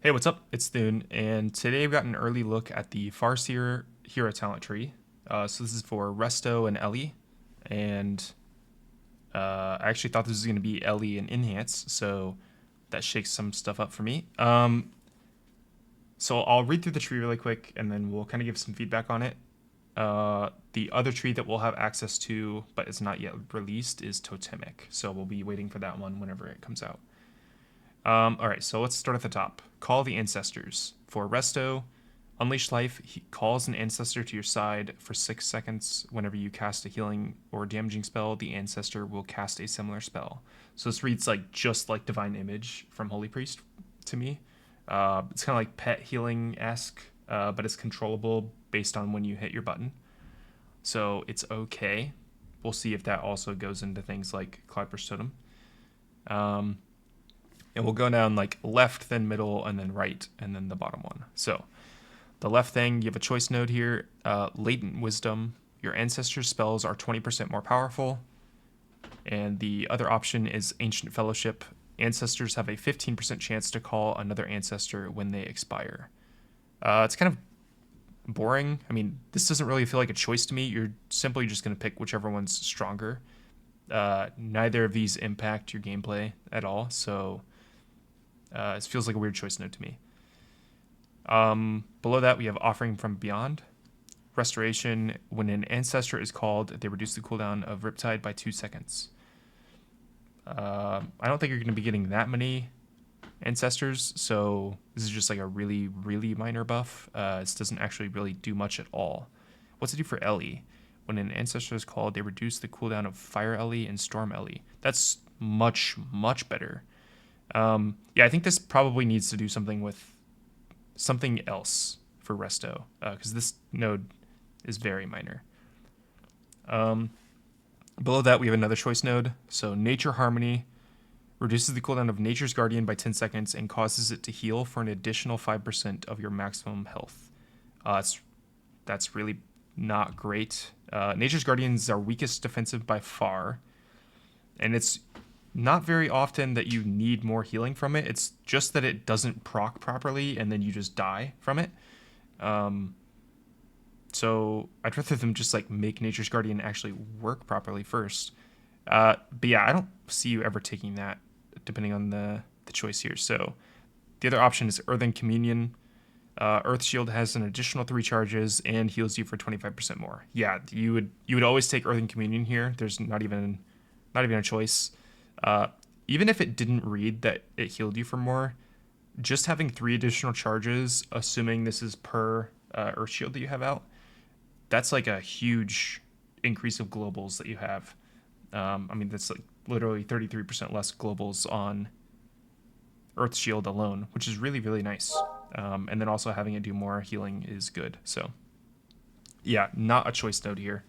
Hey, what's up? It's Theun, and today we've got an early look at the Farseer hero talent tree. So this is for Resto and Ellie, and I actually thought this was going to be Ellie and Enhance, so that shakes some stuff up for me. So I'll read through the tree really quick, and then we'll kind of give some feedback on it. The other tree that we'll have access to, but it's not yet released, is Totemic, so we'll be waiting for that one whenever it comes out. All right, so let's start at the top. Call the ancestors. For Resto, Unleash Life, he calls an ancestor to your side for 6 seconds. Whenever you cast a healing or damaging spell, the ancestor will cast a similar spell. So this reads like just like Divine Image from Holy Priest to me. It's kind of like pet healing esque, but it's controllable based on when you hit your button. So it's okay. We'll see if that also goes into things like Cloudburst Totem. And we'll go down like left, then middle, and then right, and then the bottom one. So the left thing, you have a choice node here, Latent Wisdom. Your ancestors' spells are 20% more powerful. And the other option is Ancient Fellowship. Ancestors have a 15% chance to call another ancestor when they expire. It's kind of boring. I mean, this doesn't really feel like a choice to me. You're simply just going to pick whichever one's stronger. Neither of these impact your gameplay at all, so it feels like a weird choice note to me. Below that, we have Offering from Beyond. Restoration. When an ancestor is called, they reduce the cooldown of Riptide by 2 seconds. I don't think you're going to be getting that many ancestors, so this is just like a really, really minor buff. This doesn't actually really do much at all. What's it do for Ellie? When an ancestor is called, they reduce the cooldown of Fire Ellie and Storm Ellie. That's much, much better. Yeah, I think this probably needs to do something with something else for Resto, because this node is very minor. Below that, we have another choice node. So Nature Harmony reduces the cooldown of Nature's Guardian by 10 seconds and causes it to heal for an additional 5% of your maximum health. That's really not great. Nature's Guardian is our weakest defensive by far, and it's not very often that you need more healing from it. It's just that it doesn't proc properly, and then you just die from it. So I'd rather them just like make Nature's Guardian actually work properly first. But yeah, I don't see you ever taking that, depending on the choice here. So the other option is Earthen Communion. Earth Shield has an additional 3 charges and heals you for 25% more. Yeah, you would always take Earthen Communion here. There's not even a choice. Even if it didn't read that it healed you for more, just having 3 additional charges, assuming this is per Earth Shield that you have out, that's like a huge increase of globals that you have. I mean, that's like literally 33% less globals on Earth Shield alone, which is really, really nice. And then also having it do more healing is good. So yeah, not a choice node here.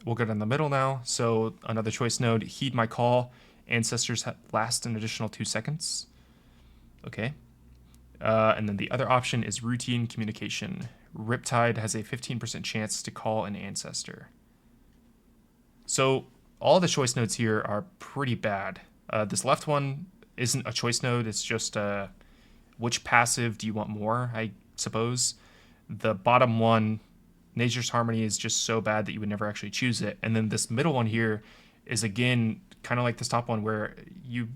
We'll go down the middle now. So another choice node, Heed My Call. Ancestors last an additional 2 seconds. Okay. And then the other option is Routine Communication. Riptide has a 15% chance to call an ancestor. So all the choice nodes here are pretty bad. This left one isn't a choice node. It's just which passive do you want more, I suppose. The bottom one, Nature's Harmony, is just so bad that you would never actually choose it. And then this middle one here is, again, kind of like this top one where you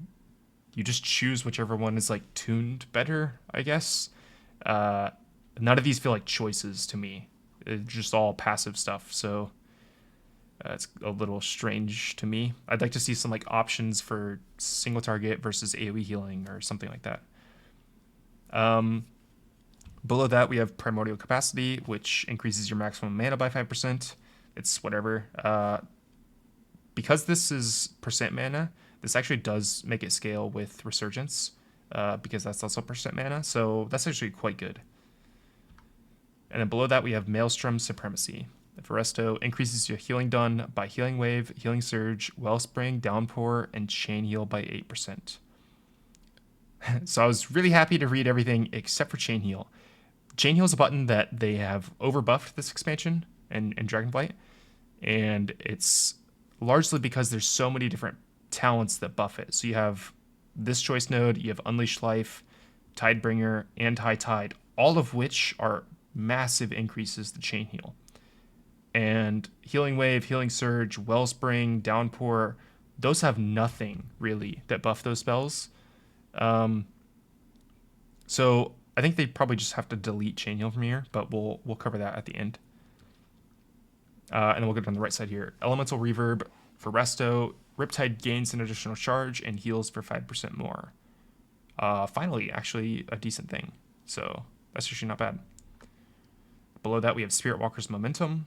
just choose whichever one is like tuned better, I guess. None of these feel like choices to me. It's just all passive stuff. So it's a little strange to me. I'd like to see some like options for single target versus AoE healing or something like that. Below that, we have Primordial Capacity, which increases your maximum mana by 5%. It's whatever. Because this is percent mana, this actually does make it scale with Resurgence, because that's also percent mana, so that's actually quite good. And then below that, we have Maelstrom Supremacy. For Resto, increases your healing done by Healing Wave, Healing Surge, Wellspring, Downpour, and Chain Heal by 8%. So I was really happy to read everything except for Chain Heal. Chain Heal is a button that they have overbuffed this expansion in Dragonblight, and it's largely because there's so many different talents that buff it. So you have this choice node, you have Unleashed Life, Tidebringer, and High Tide, all of which are massive increases to chain heal. And Healing Wave, Healing Surge, Wellspring, Downpour, those have nothing really that buff those spells. So I think they probably just have to delete chain heal from here, but we'll cover that at the end. And then we'll get on the right side here. Elemental Reverb for Resto. Riptide gains an additional charge and heals for 5% more. Finally, actually a decent thing. So that's actually not bad. Below that, we have Spirit Walker's Momentum.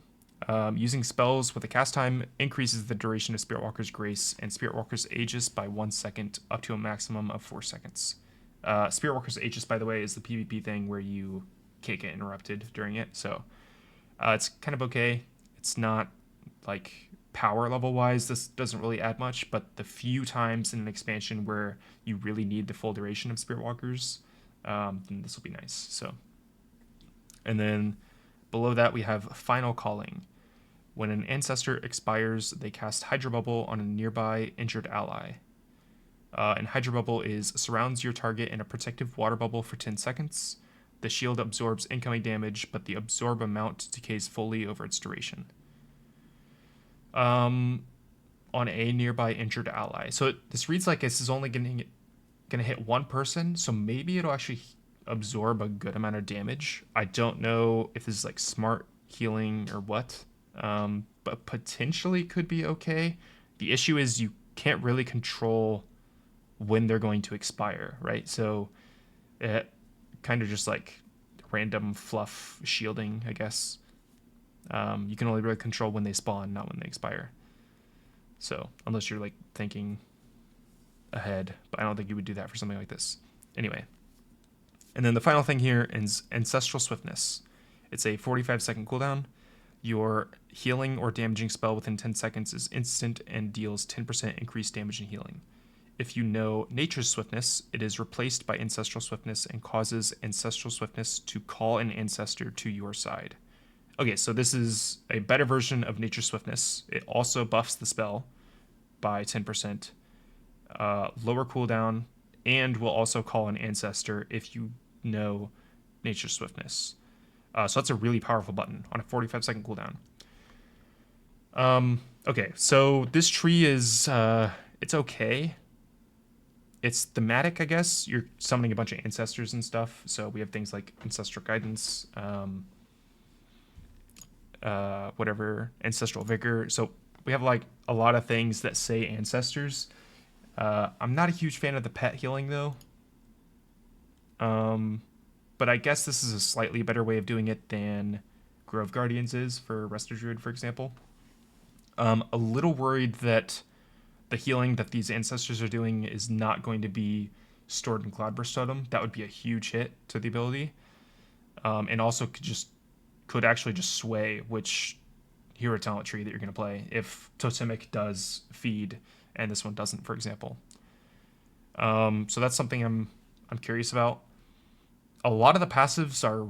Using spells with a cast time increases the duration of Spirit Walker's Grace and Spirit Walker's Aegis by 1 second, up to a maximum of 4 seconds. Spirit Walker's Aegis, by the way, is the PvP thing where you can't get interrupted during it. So it's kind of okay. It's not like power level wise, this doesn't really add much, but the few times in an expansion where you really need the full duration of Spirit Walkers, then this will be nice. So, and then below that we have Final Calling. When an ancestor expires, they cast Hydro Bubble on a nearby injured ally. And Hydro Bubble surrounds your target in a protective water bubble for 10 seconds. The shield absorbs incoming damage, but the absorb amount decays fully over its duration. On a nearby injured ally. So this reads like this is only gonna hit one person, so maybe it'll actually absorb a good amount of damage. I don't know if this is like smart healing or what, but potentially could be okay. The issue is you can't really control when they're going to expire, right? So it kind of just like random fluff shielding, I guess. You can only really control when they spawn, not when they expire. So unless you're like thinking ahead, but I don't think you would do that for something like this. Anyway. And then the final thing here is Ancestral Swiftness. It's a 45-second cooldown. Your healing or damaging spell within 10 seconds is instant and deals 10% increased damage and healing. If you know Nature's Swiftness, it is replaced by Ancestral Swiftness and causes Ancestral Swiftness to call an ancestor to your side. Okay, so this is a better version of Nature's Swiftness. It also buffs the spell by 10%, lower cooldown, and will also call an ancestor if you know Nature's Swiftness. So that's a really powerful button on a 45-second cooldown. Okay, so this tree is, it's okay. It's thematic, I guess. You're summoning a bunch of ancestors and stuff. So we have things like Ancestral Guidance, Ancestral Vigor. So we have like a lot of things that say ancestors. I'm not a huge fan of the pet healing though. But I guess this is a slightly better way of doing it than Grove Guardians is for Resto Druid, for example. A little worried that the healing that these ancestors are doing is not going to be stored in Cloudburst Totem. That would be a huge hit to the ability. And also could actually just sway which hero talent tree that you're going to play if Totemic does feed and this one doesn't, for example. So that's something I'm curious about. A lot of the passives are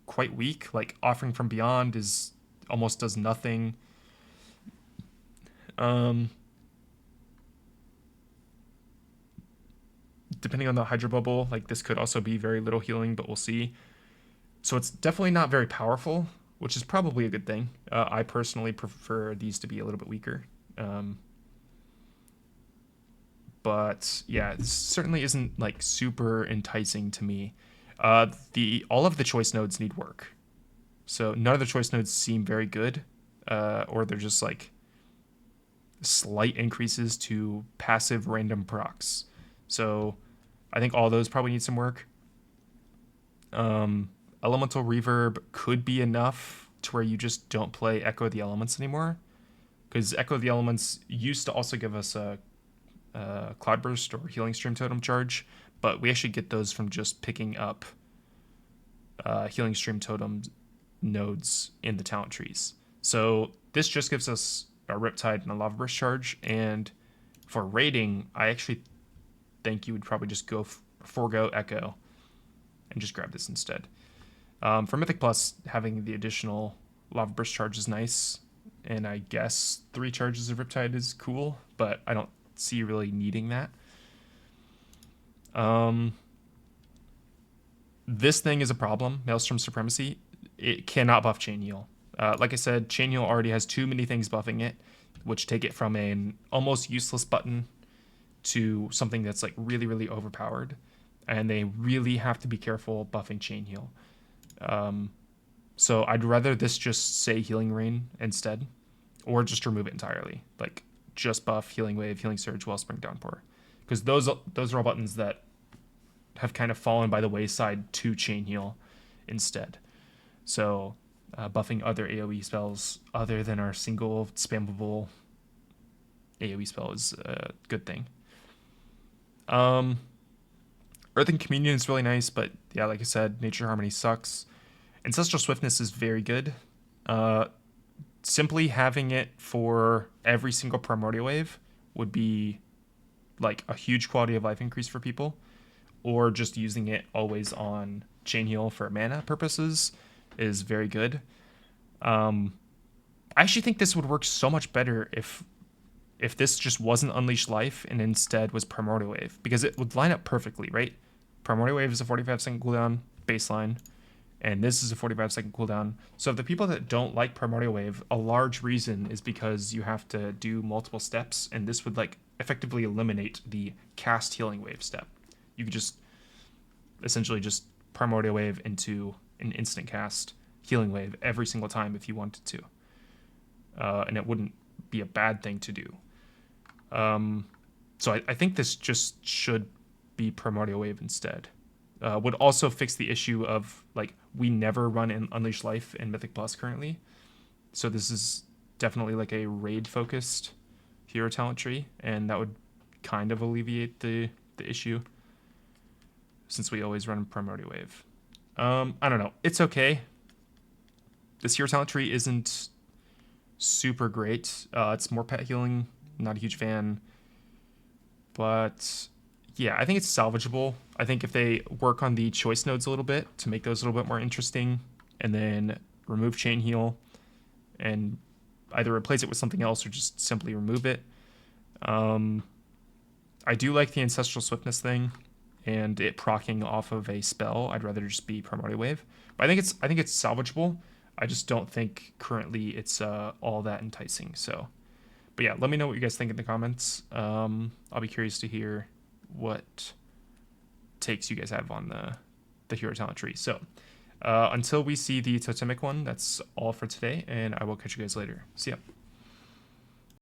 quite weak. Like Offering from Beyond almost does nothing. Depending on the Hydro Bubble, like this could also be very little healing, but we'll see. So it's definitely not very powerful, which is probably a good thing. I personally prefer these to be a little bit weaker. But yeah, it certainly isn't like super enticing to me. All of the choice nodes need work. So none of the choice nodes seem very good, or they're just like slight increases to passive random procs. So I think all those probably need some work. Elemental Reverb could be enough to where you just don't play Echo of the Elements anymore, because Echo of the Elements used to also give us a Cloudburst or Healing Stream Totem charge, but we actually get those from just picking up Healing Stream Totem nodes in the talent trees. So this just gives us a Riptide and a Lava Burst charge, and for raiding, I actually think you would probably just forego Echo and just grab this instead. For Mythic Plus, having the additional Lava Burst charge is nice, and I guess 3 charges of Riptide is cool, but I don't see you really needing that. Um, this thing is a problem. Maelstrom Supremacy. It cannot buff Chain Heal. Like I said, Chain Heal already has too many things buffing it, which take it from an almost useless button to something that's like really, really overpowered. And they really have to be careful buffing Chain Heal. So I'd rather this just say Healing Rain instead, or just remove it entirely. Like just buff Healing Wave, Healing Surge, Wellspring, Downpour, because those are all buttons that have kind of fallen by the wayside to Chain Heal instead. So buffing other AoE spells other than our single spammable AoE spell is a good thing. Earthen Communion is really nice, but yeah, like I said, Nature Harmony sucks. Ancestral Swiftness is very good. Simply having it for every single Primordial Wave would be like a huge quality of life increase for people, or just using it always on Chain Heal for mana purposes is very good. I actually think this would work so much better if this just wasn't Unleash Life and instead was Primordial Wave, because it would line up perfectly, right? Primordial Wave is a 45-second cooldown baseline, and this is a 45-second cooldown. So if the people that don't like Primordial Wave, a large reason is because you have to do multiple steps, and this would like effectively eliminate the cast Healing Wave step. You could just essentially just Primordial Wave into an instant cast Healing Wave every single time if you wanted to. And it wouldn't be a bad thing to do. So I think this just should be Primordial Wave instead. Would also fix the issue of, like, we never run in Unleash Life in Mythic Plus currently. So this is definitely like a raid-focused hero talent tree, and that would kind of alleviate the issue, since we always run Primordial Wave. I don't know. It's okay. This hero talent tree isn't super great. It's more pet healing. Not a huge fan. But yeah, I think it's salvageable. I think if they work on the choice nodes a little bit to make those a little bit more interesting, and then remove Chain Heal and either replace it with something else or just simply remove it. I do like the Ancestral Swiftness thing and it proccing off of a spell. I'd rather just be Primordial Wave. But I think it's salvageable. I just don't think currently it's all that enticing. So, but yeah, let me know what you guys think in the comments. I'll be curious to hear what takes you guys have on the hero talent tree. So until we see the totemic one, that's all for today, and I will catch you guys later. See ya.